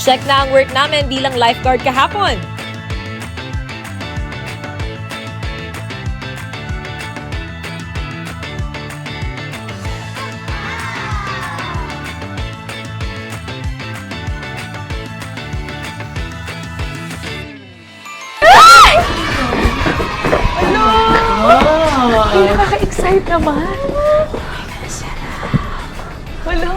Check na ang work namin bilang lifeguard kahapon. Ay, nakaka-excite naman. Hello.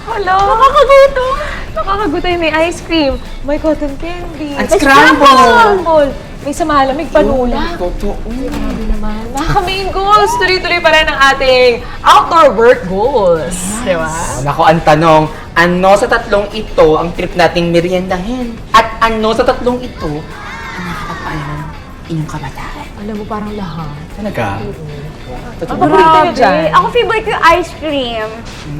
Hello. Nakakagutom. Nakakagutom. May ice cream. May cotton candy. At May scramble. May samalamig panula. Totoo. Grabe naman. Nakaka-main goals. Tuloy-tuloy pa rin ang ating outdoor work goals. Di ba? Nako, ang tanong, ano sa tatlong ito ang trip nating meriendahin? At ano sa tatlong ito ang nakakapagpaalam ng inyong kabataan? Alam mo, parang lahat. Talaga? Ang paborito niyo dyan? Ako favorite ko yung ice cream.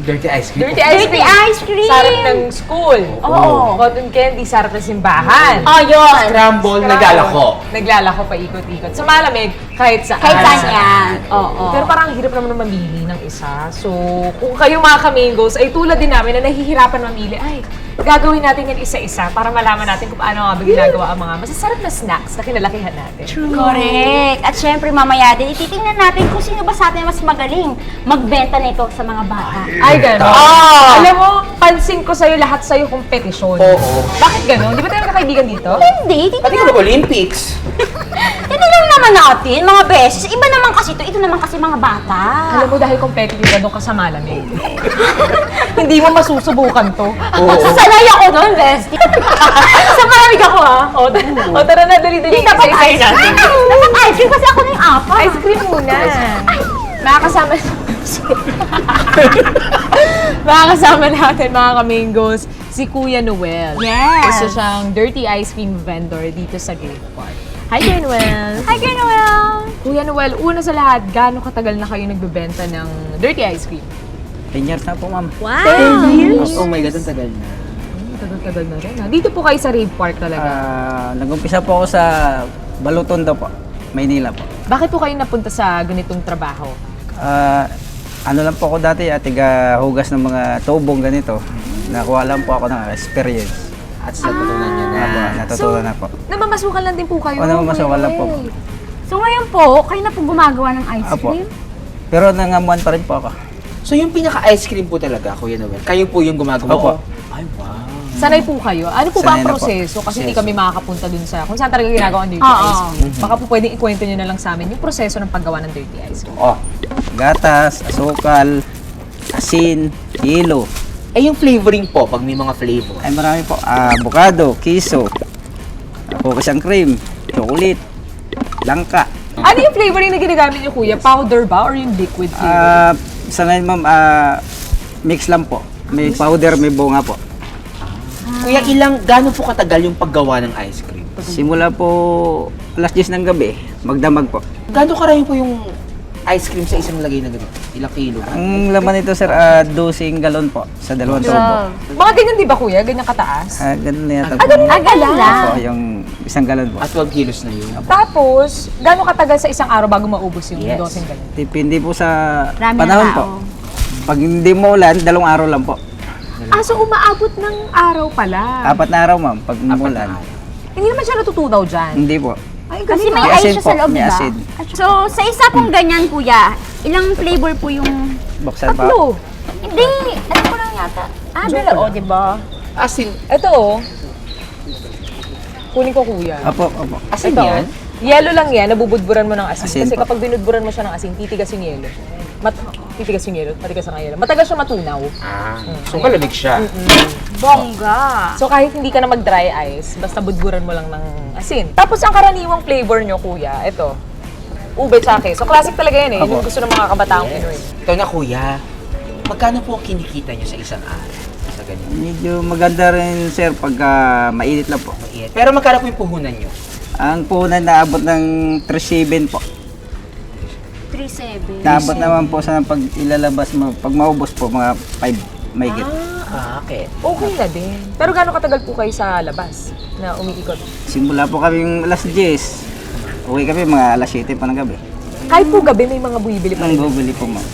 Dirty ice cream. Dirty ice Dirty cream. ice cream! Sarap ng school. Oo. Cotton candy, sarap ng simbahan. Oh, yun. Scramble, naglalako. Naglalako pa ikot-ikot. Sa malamig, kahit saan. Kahit saan yan. Oo. Pero parang ang hirap naman mamili ng isa. So, kung kayo mga ka-mingos, ay tulad din namin na nahihirapan mamili, ay, gagawin natin yan isa-isa para malaman natin kung paano nga ba ginagawa ang mga masasarap na snacks na kinalakihan natin. Correct. At syempre, mamaya din, ititingnan natin kung sino ba sa atin mas magaling magbenta nito sa mga bata. Ay, gano'n. Ah! Alam mo, pansin ko sa'yo, lahat sa'yo kompetisyon. Oo. Bakit gano'n? Di ba tayo magkakaibigan dito? Hindi, Pati ka mag-Olympics. titignan naman natin, mga beses. Iba naman kasi ito naman kasi mga bata. Alam mo, dahil competitive ka doon ka sa malamig. Hindi mo masusubukan to. Oo. Sanay ako doon, bestie. sa malamig ako, ha? O, tara na, dali-dali. Dapat Isa-isa ice natin. cream. Dapat ice cream kasi ako na yung apa. Ice cream muna. Makakasama Makakasama natin mga kamingos si Kuya Noel. Yes. Isa siyang dirty ice cream vendor dito sa Great Park. Hi, Kuya Noel. Hi, Kuya Noel. Kuya Noel, una sa lahat, gaano katagal na kayo nagbebenta ng dirty ice cream? 10 years na po, ma'am. Oh my God, ang tagal na. Tagal-tagal na rin. Dito po kayo sa Rave Park talaga. Nag-umpisa po ako sa Balutondo po, Maynila po. Bakit po kayo napunta sa ganitong trabaho? Ano lang po ako dati, tiga hugas ng mga tubong ganito. Nakuha lang po ako ng experience. At sa natutunan nyo na. Natutunan na po. Namamasukan lang din po kayo. O, namamasukan Kuya lang po. Noel. So ngayon po, kayo na po gumagawa ng ice Apo. cream? Pero nangamuan pa rin po ako. So yung pinaka-ice cream po talaga, Kuya Noel, kayo po yung gumagawa? Opo. Ay, wow. Sanay po kayo? Ano po ba ang Sanay na po. proseso? Kasi hindi kami makakapunta dun sa kung saan talaga ginagawa ang dirty Oo. ice cream. Baka po pwedeng ikwento nyo na lang sa amin yung proseso ng paggawa ng dirty ice cream. Oh, gatas, asukal, asin, yelo. Eh yung flavoring po, pag may mga flavor. Ay marami po. Avocado, kiso, cookies and cream, chocolate, langka. Ano yung flavoring na ginagamit nyo, kuya? Powder ba or yung liquid flavor? Sa ngayon, ma'am, mix lang po. May powder, may bunga po. Kuya, gano'n po katagal yung paggawa ng ice cream? Simula po alas 10 ng gabi, magdamag po. Gano'n karami po yung ice cream sa isang lagay na ganito? Ilang kilo? Ang laman nito, sir, 12 galon po sa dalawang tubo. Mga ganyan di ba, kuya? Ganyan kataas? Ganun na yata. Agala. Po, yung isang galon po. At 12 kilos na yun. Tapos, gano'ng katagal sa isang araw bago maubos yung Yes. dosing ganyan? Depende po sa Rami ng panahon po. tao. Pag hindi mo ulan, 2 araw lang po. So umaabot ng araw pala. 4 na araw, ma'am, pag umulan. Hindi naman siya natutunaw dyan. Hindi po. Ay, Kasi ganun may May ice asin siya po, sa loob, may diba? asin. So, sa isa pong ganyan, kuya, ilang flavor po yung... Buksan pa. Tatlo. Hindi, ano ko lang yata. Dalawa, di ba? Asin. Ito oh. Kunin ko, kuya. Apo, apo. Asin Ito, yan? yelo lang yan, nabubudburan mo ng asin. Asin Kasi po. kapag binudburan mo siya ng asin, titigas yung yelo. Titigas yung yelo, matigas ang yelo. Matagal siya matunaw. So malamig siya. Bongga. So kahit hindi ka na mag-dry ice, basta budburan mo lang ng asin. Tapos ang karaniwang flavor nyo, kuya, ito. Ube tsake. So classic talaga yan eh. Yun yung gusto ng mga kabataang Pinoy. Ito na, Kuya. Magkano po ang kinikita nyo sa isang araw? Sa ganyan. Medyo maganda rin, sir, pagka mainit lang po. Pero magkano po yung puhunan nyo? Ang puhunan naabot ng 3.7 po. 3-7. Naabot naman po sa pag ilalabas mo, pag maubos po, mga 5 may git. Okay. Okay na din. Pero gano'ng katagal po kayo sa labas na umiikot? Simula po kaming alas 10. Uwi kami mga alas 7 pa ng gabi. Kahit po gabi may mga bumibili pa Nang rin. bubili po, ma'am.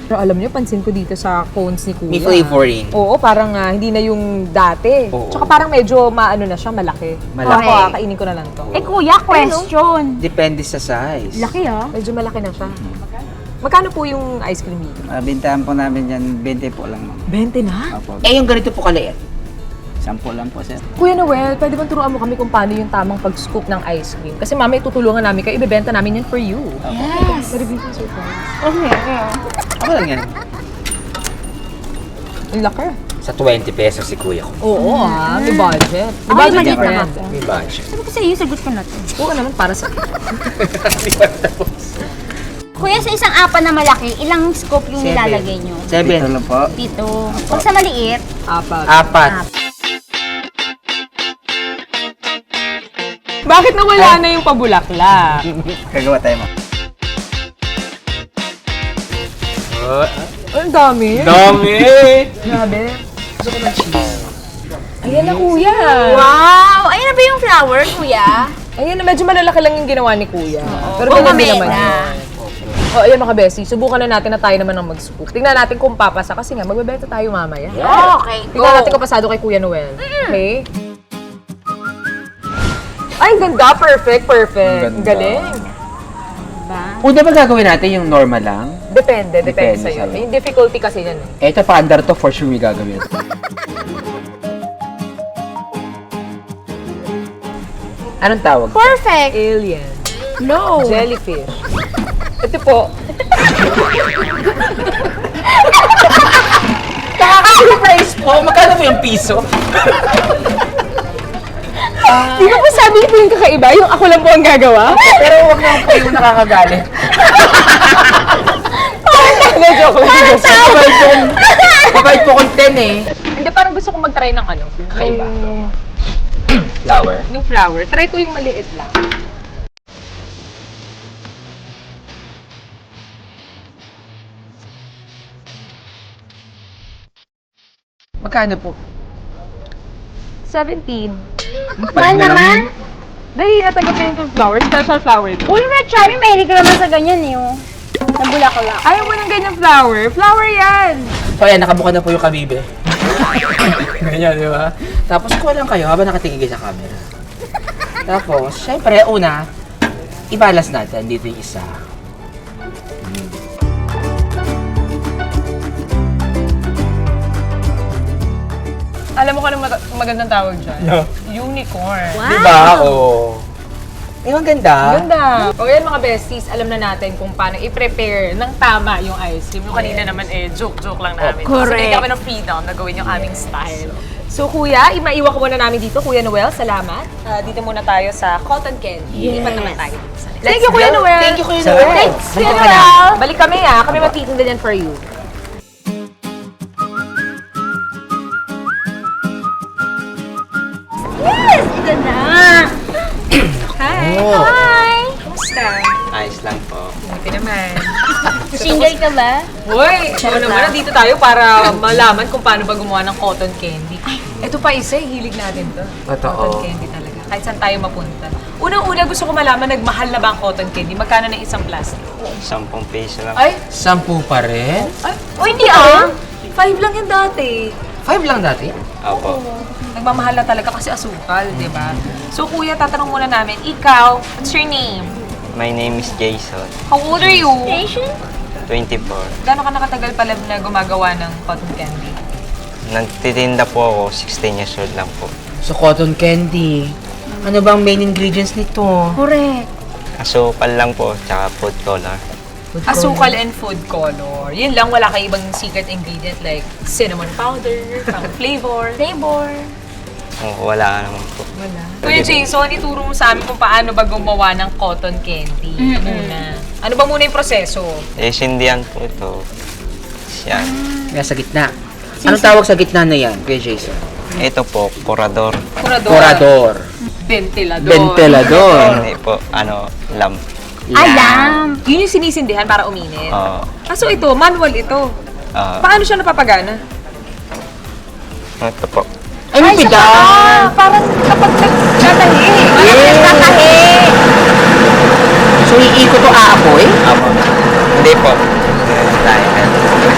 Pero alam niyo, pansin ko dito sa cones ni Kuya. May flavoring. Oo, parang hindi na yung dati. Oo. Tsaka parang medyo maano na siya, malaki. Malaki. Ako, kainin ko na lang to. Eh kuya, question. Depende sa size. Laki ah. Medyo malaki na siya. Magkano po yung ice cream dito? Bintahan po namin yan, 20 po lang, ma'am. 20 na? Opo. Eh, yung ganito po kaliit. 10 lang po, sir. Kuya Noel, pwede bang turuan mo kami kung paano yung tamang pag-scoop ng ice cream? Kasi mama, itutulungan namin kayo, ibebenta namin yan for you. Yes. Very big surprise. Okay. Ako lang yan. Ang laki. Sa 20 pesos si kuya ko. Oo may budget. May Ay, budget maliit different. naman ako. May budget. Sabi ko sa iyo, sagot ko na to. Oo naman, para sa... Kuya, sa isang apa na malaki, ilang scoop yung Seven. nilalagay nyo? 7 7. lang po. Dito. Pag sa maliit, Apat. 4. Bakit nawala na yung pabulakla? Kagawa tayo, ma'am. Ang dami. Dami! Grabe. Gusto ko ng cheese. Ayan na, kuya. wow! Ayun na ba yung flower, kuya? Ayan na, medyo malalaki lang yung ginawa ni kuya. Pero Oo, maganda naman mamena. yun. O, ayan mga besi, subukan na natin na tayo naman ang mag-scoop. Tingnan natin kung papasa kasi nga, magbebenta tayo mamaya. Okay, Tingnan natin kung pasado kay Kuya Noel. Okay? Ay, ang ganda. Perfect, perfect. Ang galing. Una ba gagawin natin yung normal lang? Depende Depende sa'yo. sa'yo. May difficulty kasi yan. eh. Ito, paandar to, for sure may gagawin. Anong tawag? Perfect! Alien. No! Jellyfish. Ito po. Nakaka-surprise po! Magkano po yung piso? Di ba ba sabi niyo po yung kakaiba? Yung ako lang po ang gagawa? Pero huwag naman po yung nakakagalit. Hindi, joke lang. Mabait po kong 10 eh. Hindi, parang gusto kong mag-try ng ano. Kakaiba. Flower. Yung flower. Try ko yung maliit lang. Magkano po? 17. Mahal naman! Dahil natagap na yung flower. Special flower. Uy, Chubby, mahilig ka naman sa ganyan eh. Oh. Nabulaklak. Ayaw mo ng ganyang flower. Flower yan! So ayan, nakabuka na po yung kabibe. Ganyan, di ba? Tapos kuha lang kayo habang nakatingin kayo sa camera. Tapos, syempre, una, ibalas natin dito yung isa. Alam mo kung anong magandang tawag dyan? No. Unicorn. Wow! Diba? Oo. Di ba ang ganda? Ganda. O yan mga besties, alam na natin kung paano i-prepare ng tama yung ice cream. Yung kanina naman joke-joke lang namin. correct. So, bigyan kami ng freedom na gawin yung aming style. So kuya, maiwan ko muna namin dito. Kuya Noel, salamat. Dito muna tayo sa cotton candy. Lipat naman tayo dito sa next. Thank you, Kuya Noel. Thank you, Kuya Salamat. Noel. Thanks, Kuya Noel. Balik kami Kami magtitinda dyan for you. Yes! Ito na! Hi. Oh. Hi! Kamusta? Ayos lang po. Buti naman. Single ka ba? Hoy, naman, nandito tayo para malaman kung paano ba gumawa ng cotton candy. Ito pa isa, hilig natin to. Totoo. Cotton candy talaga. Kahit saan tayo mapunta. Unang-una gusto ko malaman, nagmahal na ba ang cotton candy? Magkano na isang plastic? 10 peso lang. Ay, 10 pa rin? Uy, hindi ah! 5 lang yan dati. 5 lang dati? Opo. Nagmamahal na talaga kasi asukal, di ba? So kuya, tatanong muna namin, ikaw, what's your name? My name is Jason. How old are you? Station? 24. Gano'n ka nakatagal pala na gumagawa ng cotton candy? Nagtitinda po ako, 16 years old lang po. So, cotton candy. Ano bang main ingredients nito? Correct. Asukal lang po, tsaka food color. Asukal and food color. Yun lang, wala kang ibang secret ingredient like cinnamon powder, pang flavor. Flavor. Oh, wala naman po. Wala. Kuya Jason, ituro mo sa amin kung paano ba gumawa ng cotton candy muna. Ano ba muna yung proseso? Sindihan po ito. Yan. Kaya sa gitna. Anong tawag sa gitna na yan, Kuya Jason? Ito po, kurador. Kurador. Corador. Ventilador. Ventilador. Hindi po, lamp. Alam! Yun yung sinisindihan para uminit. Oo. Kaso ito, manual ito. Ah, Paano siya napapagana? ito po. Ay, may pedal. Parang kapag nagtatahi. Nagtatahi! So, iikot to aapoy? Apo. Hindi po. Tayo.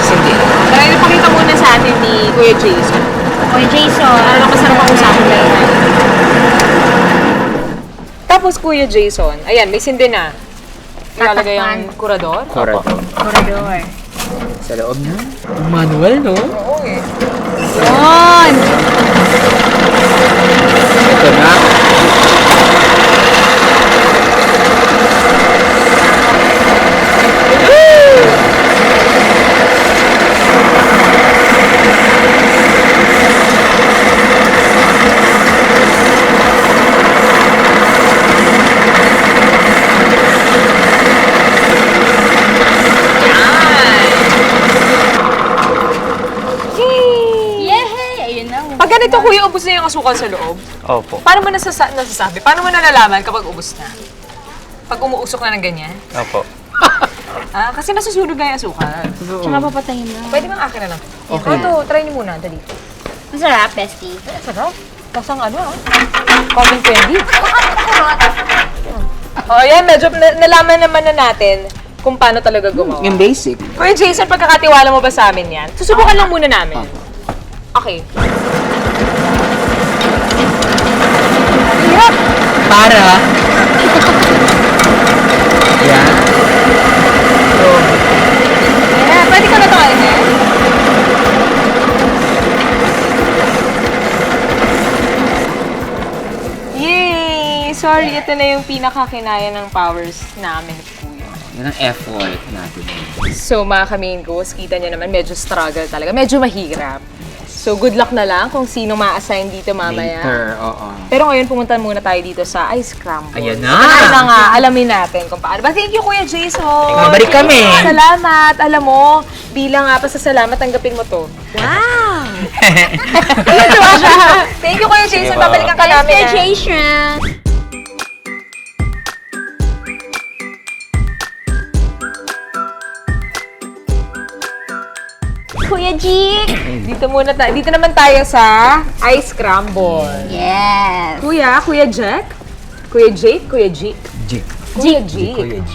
Kuya Jason. Kuya Jason. Para lang masarap ang usapan na yun. Tapos Kuya Jason, ayan, may sindi na. Ilalagay ang kurador. Corridor. Sa loob na. Manual, no? Oo eh. Yun! Ito na. Yehey! Ayun na. Pag ganito, Kuya, ubos na yung asukal sa loob. Opo. Paano mo nasasabi? Paano mo nalalaman kapag ubos na? Pag umuusok na ng ganyan? Opo. Kasi nasusunog na yung asukal. Tsaka papatayin na. Pwede bang akin na lang? Okay. Ito, try niyo muna. Dali. Masarap, bestie. Sarap. Kasang coffee candy. Ayan, medyo nalaman naman na natin kung paano talaga gumawa. Yung basic. Kuya Jason, pagkakatiwala mo ba sa amin yan? Susubukan lang muna namin. Okay. Hirap! Para. Yan. Pwede ka na ito kainin. Yay! Sorry, ito na yung pinakakinaya ng powers namin ni Kuya. Yan ang effort natin. So mga ka-main-goes, kita nyo naman, medyo struggle talaga. Medyo mahirap. So good luck na lang kung sino ma-assign dito mamaya. Later, oo. Pero ngayon, pumunta muna tayo dito sa Ice Scramble. Ayan na! Kaya na nga, alamin natin kung paano. But thank you, Kuya Jason! Balik kami! Salamat! Alam mo, bilang pasasalamat, tanggapin mo to. Wow! Tuwa siya. Thank you, Kuya Jason. Babalikan ka namin. Kuya Jason! Kuya Jik! Dito naman tayo sa Ice Scramble. Yes! Kuya Jack? Kuya Jake? Kuya Jake? Jig. Kuya Jake. Kuya G.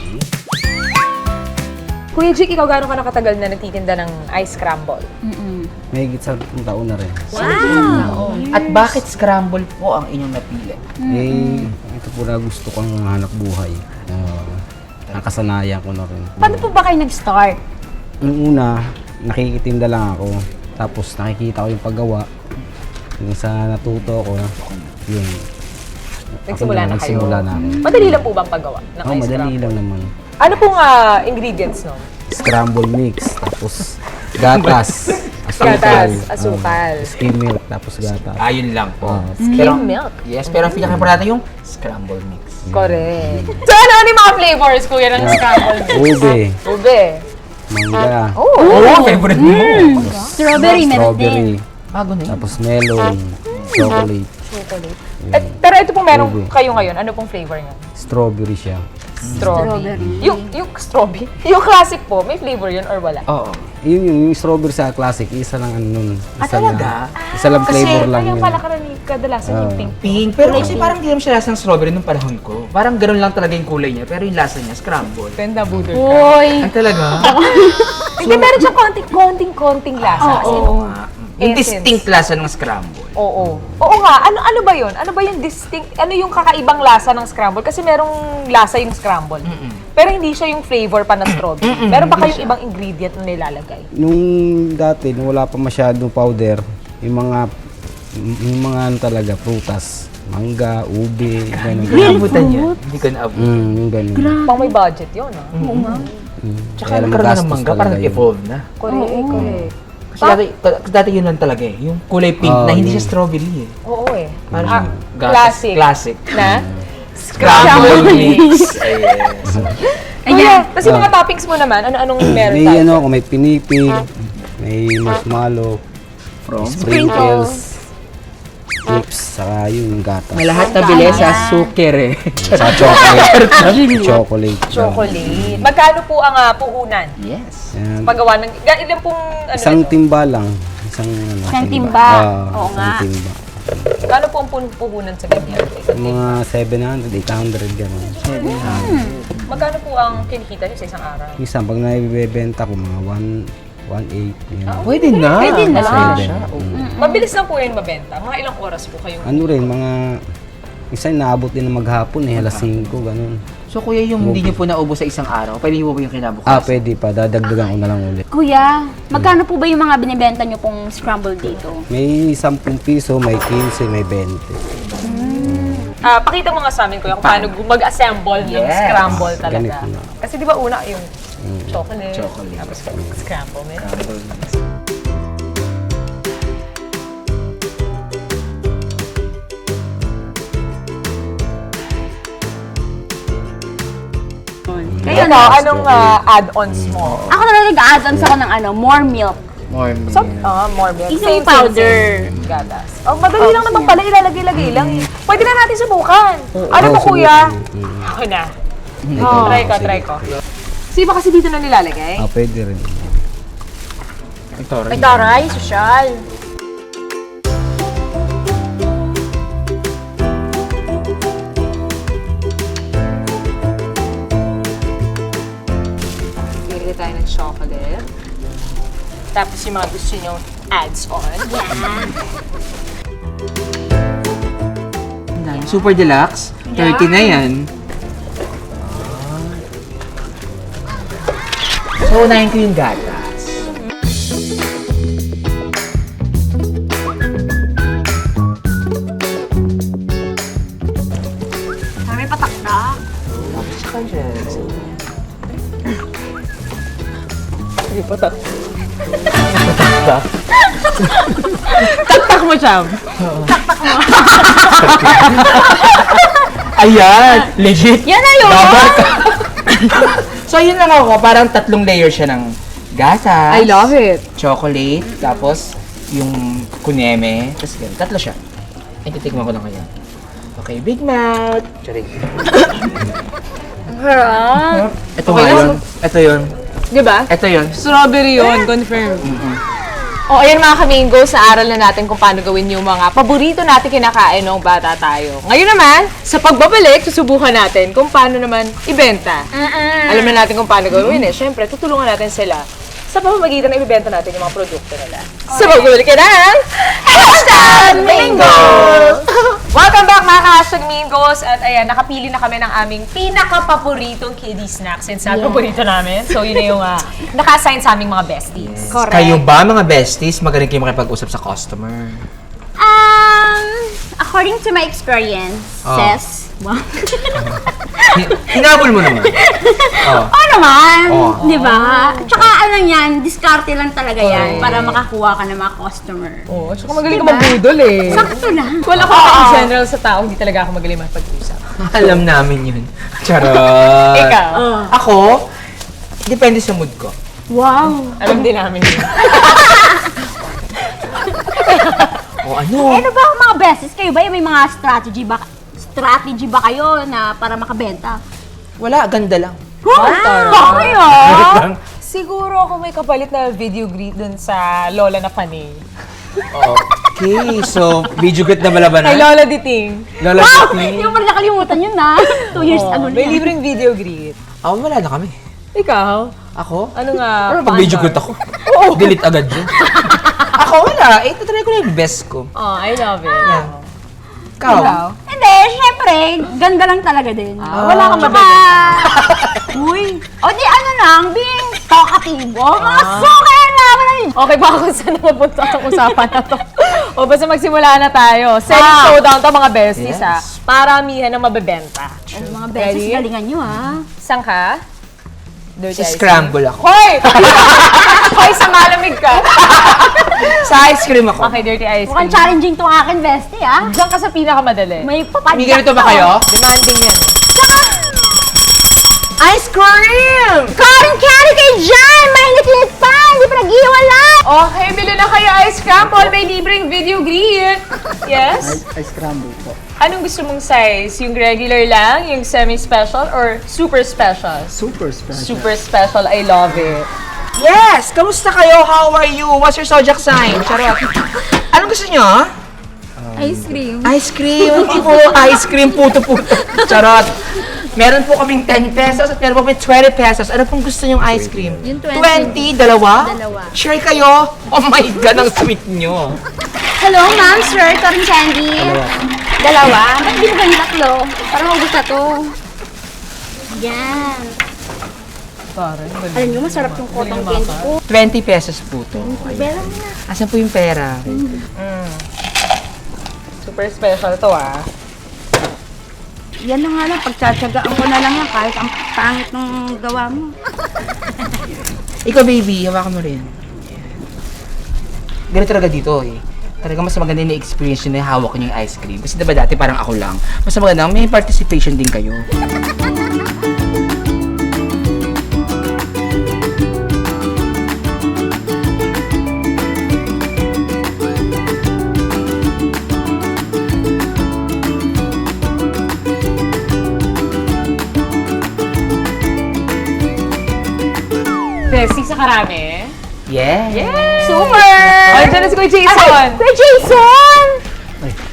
Kuya Jake, ikaw gano'n ka nakatagal na nagtitinda ng Ice Scramble? May higit sa taon na rin. At bakit scramble po ang inyong napili? Ito po na gusto kong hanap buhay. Nakasanayan ko na rin. Paano po ba kayo nag-start? Yung una, nakikitinda lang ako. Tapos nakikita ko yung paggawa. Yung sa natuto ko, yun. Nagsimula na kayo? Nagsimula na ako. Madali lang po bang paggawa ng Oo, Ice madali Scramble? lang naman. Ano pong ingredients nun? Scramble mix, tapos gatas, Gatas, asukal. skim milk, tapos gatas. Ayun lang po. Skim milk. Yes, pero ang pinaka-importante yung scramble mix. Correct. So ano yung mga flavors, kuya, ng scramble mix? Ube, Ube. mangga, Oh, favorite mo! Strawberry, meron din. strawberry, Bago na yun. tapos melon, chocolate. Pero ito pong meron Ube. kayo ngayon. Ano pong flavor niya? Strawberry siya. Strawberry. Yung strawberry. Yung classic po, may flavor yun or wala? Oo. Yung strawberry sa classic, isa lang ano nun. Isa talaga? Isa lang flavor lang Kaya yun. pala kadalasan yung pink. Pink. Pero kasi parang hindi naman siya lasang strawberry nung panahon ko. Parang gano'n lang talaga yung kulay niya. Pero yung lasa niya, scramble. Penda budol ka. Uy! Ang talaga? Hindi, meron siya konting lasa. As in, Yung essence. distinct lasa ng scramble. Oo. Oo nga. Ano ba yun? Ano ba yung distinct, ano yung kakaibang lasa ng scramble? Kasi merong lasa yung scramble. Pero hindi siya yung flavor pa na strawberry. Meron pa kayong ibang ingredient na nilalagay? Nung dati, nung wala pa masyadong powder, yung mga ano talaga, prutas, mangga, ube, gano'n. Naabutan niya. Hindi ko naabot. Yung gano'n. Pang may budget yun, ah. Tsaka nagkaroon na ng mangga, parang nag-evolve na. Correct. Kasi dati yun lang talaga eh. Yung kulay pink na hindi siya strawberry eh. Oo eh. Parang Classic. Classic. Na? Scramble mix. Ayan. Kasi mga toppings mo naman, ano-anong meron May tayo? ano, may pinipig, may marshmallow, sprinkles, chips, saka yung gatas. May lahat na bili sa suker eh. Sa chocolate. Chocolate. Chocolate. Magkano po ang puhunan? Yes. Yan. Paggawa ng... Ilan pong... Ano, Isang timba lang. Isang timba. Oo isang nga. timba. Kano po ang puhunan sa ganyan? Mga 700, 800, gano'n. Magkano po ang kinikita niyo sa isang araw? Isang, pag naibibenta ko, mga 1.8. Yan. Pwede na. Pwede na. Pwede. Mabilis lang po yan mabenta. Mga ilang oras po kayong... Ano rin, mga... Isa naabot din na maghapon alas 5, ganun. So kuya, yung hindi nyo po naubos sa isang araw, pwede nyo po ba yung kinabukasan? Pwede pa. Dadagdagan ko na lang ulit. Kuya, magkano po ba yung mga binibenta nyo pong scramble dito? May 10 piso, may 15, may 20. Pakita mo nga sa amin, kuya, kung paano mag-assemble ng Yes. scramble talaga. Ganito na. Kasi di ba una yung chocolate, Chocolate. tapos scramble. Kayo Ikaw, na. anong add-ons mo? Ako talaga nag-add-ons ako ng more milk. More More milk. Isang powder. Gatas. Oh, madali lang naman pala, ilalagay-lagay lang. Pwede na natin subukan. Ano mo, kuya? Ako na. Try ko. Kasi ba kasi dito na nilalagay? Pwede rin. Ay, taray, sosyal. Bili tayo ng chocolate. Tapos yung mga gusto nyo adds on. Super Deluxe, 30 na yan. So, unahin ko yung gatas. May patakda. Taktak mo, Cham. Ayan! Legit! Yan na yun! So, yun lang ako. Parang 3 layer siya ng gatas. it. Chocolate, tapos yung kuneme. Tapos ganun. 3 siya. Ay, titikman ko lang kaya. Okay, big mouth. Charing. Harap. Ito nga yun. Ito yun. Di ba? Ito yun. Strawberry yun, confirm. O, ayan mga ka-Mingo, sa aral na natin kung paano gawin yung mga paborito natin kinakain nung bata tayo. Ngayon naman, sa pagbabalik, susubukan natin kung paano naman ibenta. Alam na natin kung paano gawin eh. Siyempre, tutulungan natin sila sa pamamagitan na ibibenta natin yung mga produkto nila. Sa pagbabalik ka ng #Mingos! Welcome back mga ka-Mingos! At ayan, nakapili na kami ng aming pinaka-paboritong kiddie snacks and sa paborito namin. So yun na yung naka-assign sa aming mga besties. Correct. Kayo ba mga besties, magaling kayo makipag-usap sa customer? According to my experience, wow. Hinabol mo naman. Oo naman, Oo. di ba? Tsaka ano yan, diskarte lang talaga yan para makakuha ka ng mga customer. Oo, at saka magaling ka magbudol eh. Sakto lang. Wala ko in general sa tao, hindi talaga ako magaling makipag-usap. Alam namin yun. Charot. Ikaw? Ako, depende sa mood ko. Wow. Alam din namin yun. O ano? Ano ba ang mga beses? Kayo ba may mga strategy ba kayo na para makabenta? Wala, ganda lang. Bakit Siguro ako may kapalit na video greet dun sa Lola na Panay. Okay, so video greet na ba labanan? Kay Lola Diting. Lola Wow! Diting. Hindi ko pala nakalimutan yun na. 2 years ago na May yan. libreng video greet. Wala na kami. Ikaw? Ako? Ano nga? Pero pag video greet ako, delete agad yun. Ako wala, try ko na yung best ko. Oh, I love it. Yeah. Ikaw? Hindi, syempre, ganda lang talaga din. Wala kang Tsaka, uy, o di ano lang, being talkative. O, mga sukin naman na yun. Okay ba kung saan napunta ang usapan na to? O basta magsimula na tayo. Selling showdown to mga besties Yes. Paramihan ng mabebenta. Ano mga beses, Ready? galingan nyo Saan ka? Dirty Sa ice scramble ako. Hoy! Hoy, sa malamig ka. Sa ice cream ako. Okay, dirty ice Mukhang cream. challenging tong akin, bestie, ah. Diyan ka sa pinakamadali. May papadyak May ganito ba kayo? Demanding yan. Ice cream! Cotton candy kay Jan! Mainit-init pa! Hindi pa nag-iwalay! Okay, bili na kayo ice scramble. May libreng video greet. Yes? Ice scramble po. Anong gusto mong size? Yung regular lang? Yung semi-special? Or super special? Super special. Super special. I love it. Yes! Kamusta kayo? How are you? What's your zodiac sign? Charot. Anong gusto nyo? Ice cream. Ice cream. Hindi po ice cream. Puto-puto. Charot. Meron po kaming 10 pesos at meron po kaming 20 pesos. Ano pong gusto niyong ice cream? Yung 20, dalawa? Dalawa. Share kayo? Oh my God, ang sweet niyo. Hello, ma'am, sir, Cotton Candy. Dalawa? Ba't di mo ganyan tatlo? Para maubos na to. Yan. Alam niyo, masarap yung cotton candy ko. 20 pesos po to. Bela mo na. Asan po yung pera? Super special to ah. Yan na nga lang, pagtsatsagaan ko na lang yan kahit ang pangit ng gawa mo. Ikaw, baby, hawakan mo rin. Ganito talaga dito eh. Talaga mas maganda yung experience nyo na hawak nyo yung ice cream. Kasi diba dati parang ako lang. Mas maganda, may participation din kayo. Bessie sa karami. Yeah. Super! Ay, dyan na si Kuya Jason! Kuya Jason!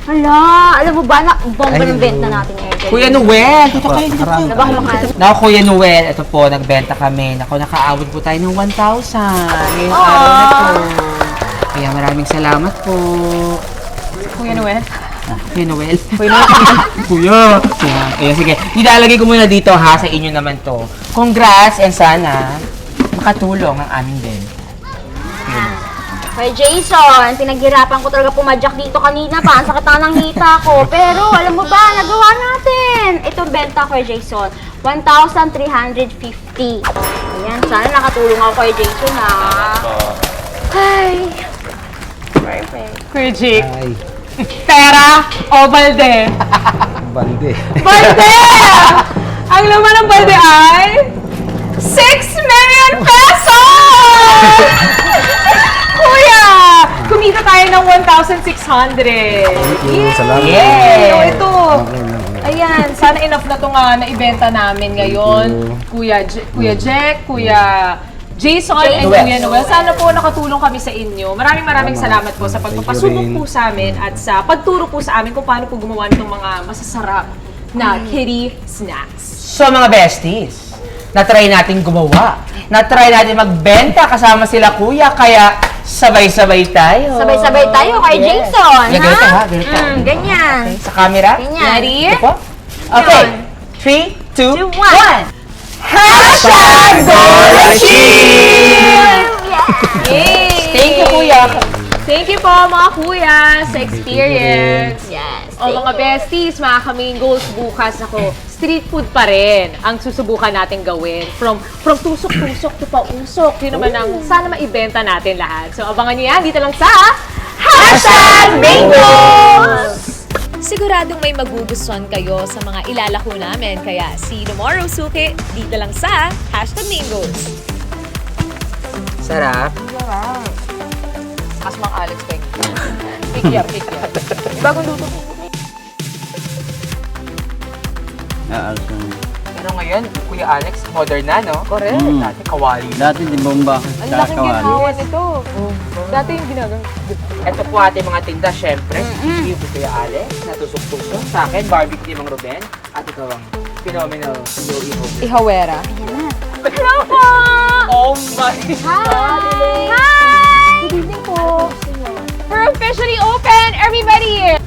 Hala, alam mo ba na bomba ng benta natin ngayon? Kuya Noel! Dito kayo, dito kayo. Nabakamahal. Naku, Kuya Noel, ito po, nagbenta kami. Naku, nakaawad po tayo ng 1,000 ngayong araw na po. Kaya maraming salamat po. Kuya Noel. Kuya Noel. Kuya! Ayan, sige. Ilalagay ko muna dito ha, sa inyo naman to. Congrats and sana makatulong ang aming din. Kuya Jason, pinaghirapan ko talaga pumadyak dito kanina pa. Ang sakit na ng hita ko. Pero alam mo ba, nagawa natin. Ito benta, Kuya Jason. 1,350. Ayan, sana nakatulong ako Kuya Jason ha. Ay. Perfect. Kuya Jake. Ay, Pera o balde? balde. Balde! Ang laman ng balde ay 6 million pesos! Kuya! Kumita tayo ng 1,600. Salamat. Yeah! Ito. Ayan, sana enough na ito nga na ibenta namin ngayon. Kuya Jack, Kuya Jason, and Noel. Kuya Noel. Sana po nakatulong kami sa inyo. Maraming salamat po sa pagpapasubok po sa amin at sa pagturo po sa amin kung paano po gumawa nitong mga masasarap na kitty snacks. So mga besties, na-try natin gumawa. Na-try natin magbenta kasama sila kuya, kaya sabay-sabay tayo. Sabay-sabay tayo kay Jason, Yeah, ganito ha, ganito. Ganyan. Okay, sa camera. Ganyan. Ready? Ito po. Okay, 3, 2, 1. Hashtag Goal Achieved! Yay! Thank you kuya. Thank you po mga kuya sa experience. Yes. O mga besties, mga kaming goals bukas ako. Street food pa rin ang susubukan natin gawin. From tusok-tusok to pausok. Yun naman ang sana maibenta natin lahat. So abangan niyo yan dito lang sa Hashtag Bingos! Siguradong may magugustuhan kayo sa mga ilalako namin. Kaya see you tomorrow, Suki, dito lang sa Hashtag Mingos. Sarap. As mang Alex Peng. Pikyar. Bagong luto. Pero ngayon, Kuya Alex, modern na, no? Correct. Dati kawali. Dati di bomba. Ang laking ginhawa nito. Dati yung ginagawa. Ito po ating mga tinda, syempre. Si Kuya Alex, natusok-tusok. Sa akin, barbecue ni Mang Ruben. At ikaw ang phenomenal Joey Hope. Ihawera. Hello po! Oh my Hi! Good evening po. We're officially open, everybody!